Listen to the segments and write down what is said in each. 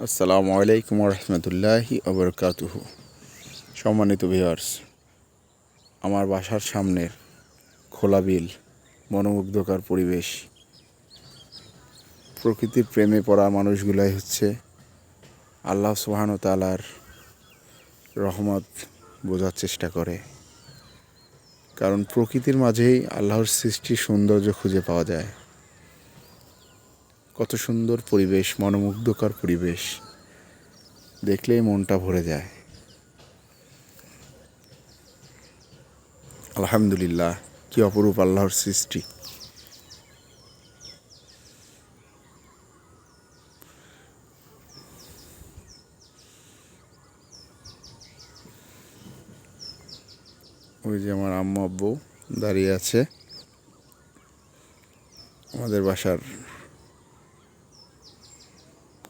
আসসালামু আলাইকুম রহমতুল্লাহি আবরকাতুহু। সম্মানিত ভিউয়ার্স, আমার বাসার সামনের খোলা বিল, মনোমুগ্ধকর পরিবেশ, প্রকৃতির প্রেমে পড়া মানুষগুলাই হচ্ছে আল্লাহ সুবহানাহু ওয়া তাআলার রহমত বোঝার চেষ্টা করে। কারণ প্রকৃতির মাঝেই আল্লাহর সৃষ্টির সৌন্দর্য খুঁজে পাওয়া যায়। কত সুন্দর পরিবেশ, মনোমুগ্ধকর পরিবেশ, দেখলেই মনটা ভরে যায়। আলহামদুলিল্লাহ, কি অপরূপ আল্লাহর সৃষ্টি। ওই যে আমার আম্মু আব্বু দাঁড়িয়ে আছে আমাদের বাসার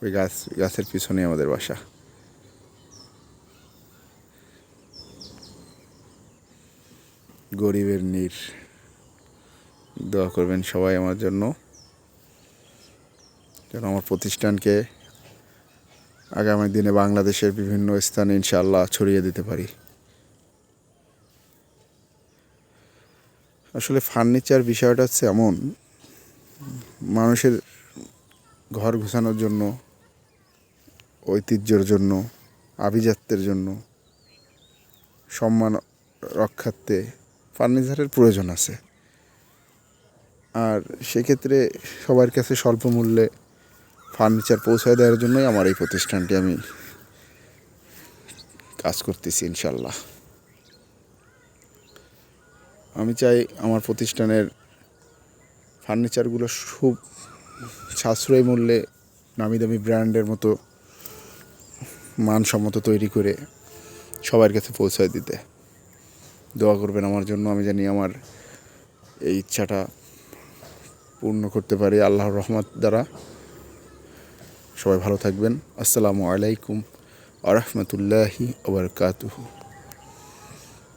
ওই গাছের পিছনে আমাদের বাসা। গরিবের নীর, দোয়া করবেন সবাই আমার জন্য, যেন আমার প্রতিষ্ঠানকে আগামী দিনে বাংলাদেশের বিভিন্ন স্থানে ইনশাআল্লাহ ছড়িয়ে দিতে পারি। আসলে ফার্নিচার বিষয়টা হচ্ছে এমন, মানুষের ঘর গোছানোর জন্য, ঐতিহ্যের জন্য, আভিজাত্যের জন্য, সম্মান রক্ষার্থে ফার্নিচারের প্রয়োজন আছে। আর সেক্ষেত্রে সবার কাছে স্বল্প মূল্যে ফার্নিচার পৌঁছায় দেওয়ার জন্যই আমার এই প্রতিষ্ঠানটি আমি কাজ করতেছি ইনশাল্লাহ। আমি চাই আমার প্রতিষ্ঠানের ফার্নিচারগুলো খুব সাশ্রয়ী মূল্যে নামি দামি ব্র্যান্ডের মতো মানসম্মত তৈরি করে সবার কাছে পৌঁছায় দিতে। দোয়া করবেন আমার জন্য, আমি জানি আমার এই ইচ্ছাটা পূর্ণ করতে পারি আল্লাহর রহমত দ্বারা। সবাই ভালো থাকবেন। আসসালামু আলাইকুম ওয়া রাহমাতুল্লাহি ওয়া বারাকাতুহু।